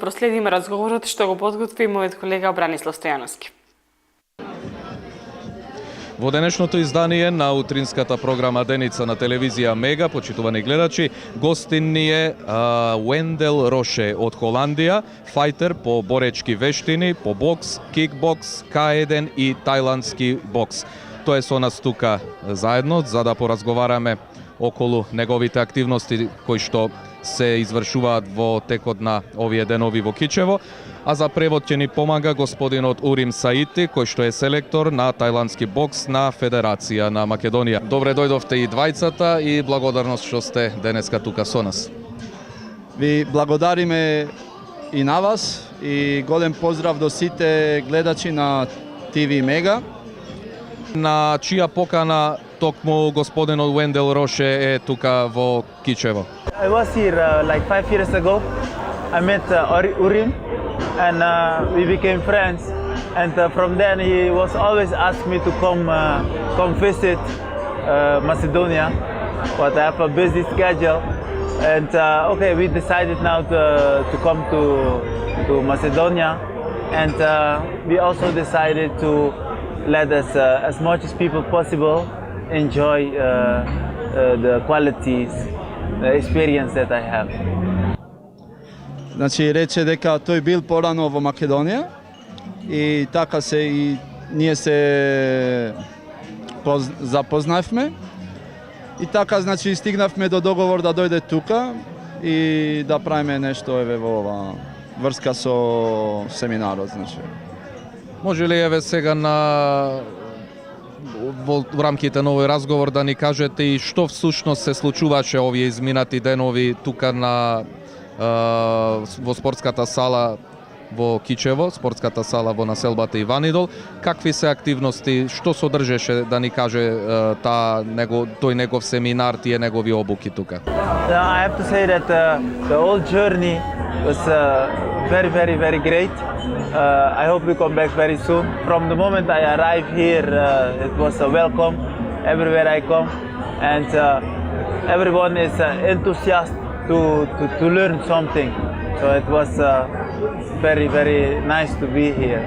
проследиме разговорот што го подготви мојот колега Бранислав Стојановски. Во денешното издание на утринската програма Деница на телевизија Мега, почитувани гледачи, гостин ни е Уендел Роше од Холандија, фајтер по боречки вештини, по бокс, кикбокс, К1 и тајландски бокс. Тој е со нас тука заедно за да поразговараме околу неговите активности кои што се извршуваат во текот на овие денови во Кичево. А за превод ќе ни помага господинот Урим Саити, кој што е селектор на тајландски бокс на Федерација на Македонија. Добре дојдовте и двајцата и благодарност што сте денеска тука со нас. Ви благодариме и на вас и голем поздрав до сите гледачи на ТВ Мега. На чија покана токму господинот Уендел Роше е тука во Кичево? I was here like 5 years ago. I met Urim and we became friends. And from then he was always asking me to come visit Macedonia, but I have a busy schedule. And okay, we decided now to come to Macedonia, and we also decided to let us as much as people possible enjoy the qualities, the experience that I have. Значи рече дека тој бил порано во Македонија и така се и ние се запознавме и така значи стигнавме до договор да дојде тука и да правиме нешто еве во ова врска со семинарот, значи. Може ли еве сега во рамките на овој разговор да ни кажете и што всушност се случуваше овие изминати денови тука во спортската сала во Кичево, спортската сала во населбата Иванидол, какви се активности, што содржеше да ни каже тој негов семинар, тие негови обуки тука? I have to say that the whole journey was very great. I hope we come back very soon. From the moment I arrived here, it was a welcome everywhere I come, and everyone is enthusiastic to learn something. So it was very nice to be here.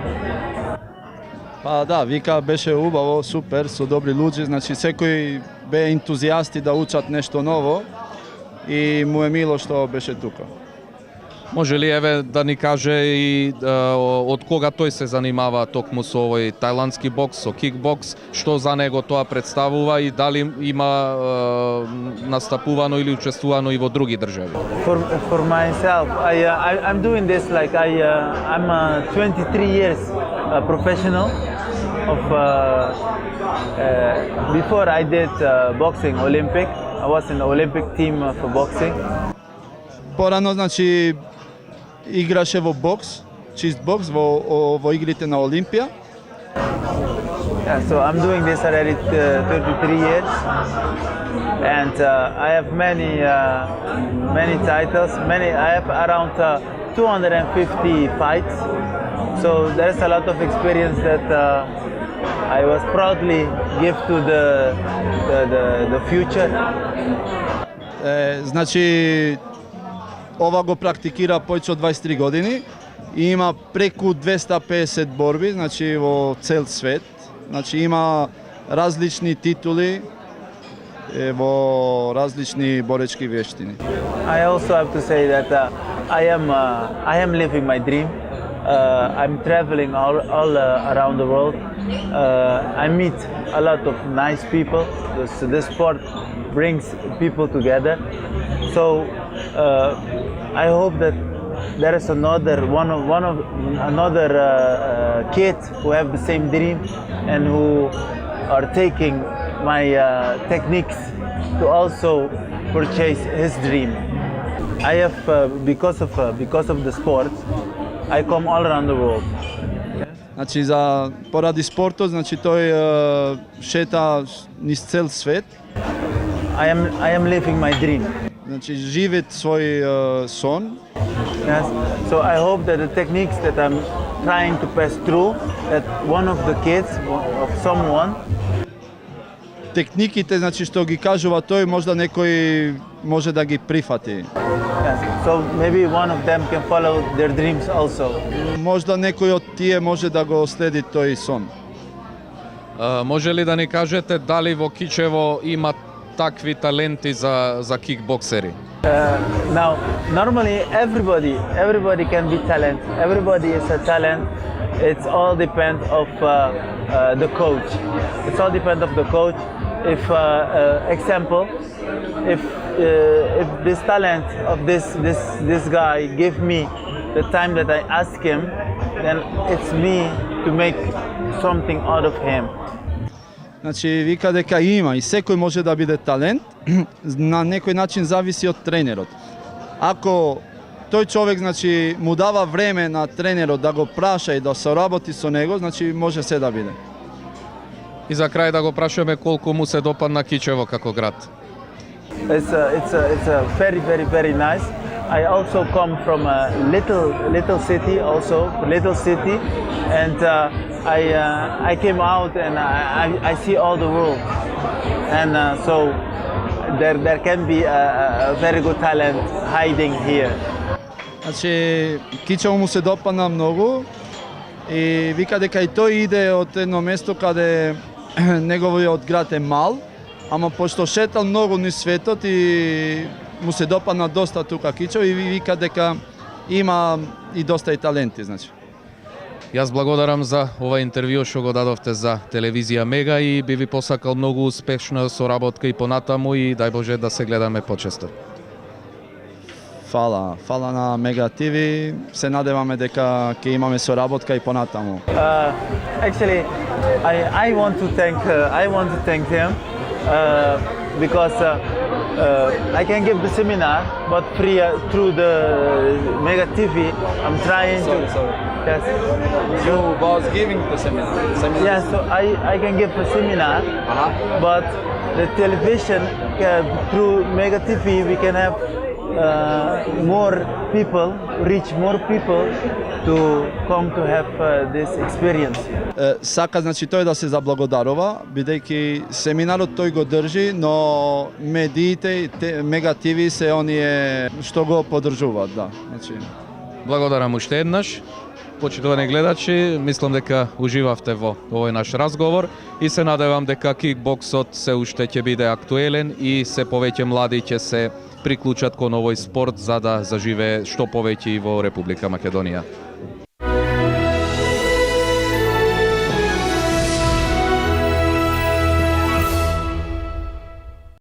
Па да, вика беше убаво, супер, со добри луѓе, значи секој бе ентузијасти да учат нешто ново и му е мило што беше тука. Може ли еве да ни каже и од кога тој се занимава токму со овој тајландски бокс, со кикбокс, што за него тоа представува и дали има настапувано или учествувано и во други држави? For myself, I'm doing this like I'm 23 years professional of before I did boxing Olympic. I was in the Olympic team for boxing. Порано значи играше во бокс, чист бокс во игрите на Олимпија. Yeah, so I'm doing this already 33 years, and I have many titles. I have around 250 fights. So there's a lot of experience that I was proudly give to the future. Значи ова го практикира повеќе од 23 години и има преку 250 борби, значи во цел свет. Значи има различни титули во различни боречки вештини. I also have to say that I am living my dream. I'm traveling all around the world. I meet a lot of nice people. This sport brings people together. So I hope that there is another kid who have the same dream and who are taking my techniques to also purchase his dream. I have because of the sport, I come all around the world. Значи поради спортот, значи тој шета низ цел свет. I am living my dream. Значи живеет свој сон. Yes. So I hope that the techniques that I'm trying to pass through, that one of the kids of someone. Техниките, значи што ги кажува тој, можда некој може да ги прифати. Yes. So so maybe one of them can follow their dreams also. Možda некој од тие може да го следи тој сон. Може ли да ни кажете дали во Кичево има такви таленти за кикбоксери? Now, normally everybody can be talent. Everybody is a talent. It's all depend of the coach. It's all depend of the coach. If example, if this talent of this guy give me the time that I ask him, then it's me to make something out of him. Значи, вика дека има и секој може да биде талент, на некој начин зависи од тренерот. Ако тој човек, значи, му дава време на тренерот да го праша и да соработи со него, значи може се да биде. И за крај да го прашаме колку му се допадна Кичево како град. It's a very nice. I also come from a little city, and I came out and I see all the world, and so there can be a very good talent hiding here. Значи, Кичево му се допадна многу и вика дека и тој иде од едно место каде неговиот град е мал, ама пошто шетал многу низ светот и му се допадна доста тука Кичево и вика дека има и доста и таленти, значи. Јас благодарам за ова интервју што го дадовте за телевизија Мега и би ви посакал многу успешна соработка и понатаму и дај Боже да се гледаме почесто. Фала на Мега ТВ. Се надеваме дека ќе имаме соработка и понатаму. Actually, I want to thank him because I can give the seminar, but free through the Mega TV. I'm trying to. Yes. You was giving the seminar. Yeah, so I can give the seminar, but the television through Mega TV we can have more people, reach more people to come to have this experience. Сака, значи, тој да се заблагодарува, бидејќи семинарот тој го држи, но медиите и Мега ТВ се оние што го поддржуваат, да. Значи, Благодарам уште еднаш. Почитувани гледачи, мислам дека уживавте во овој наш разговор и се надевам дека кикбоксот се уште ќе биде актуелен и се повеќе млади ќе се приклучат кон овој спорт за да заживее што повеќе и во Република Македонија.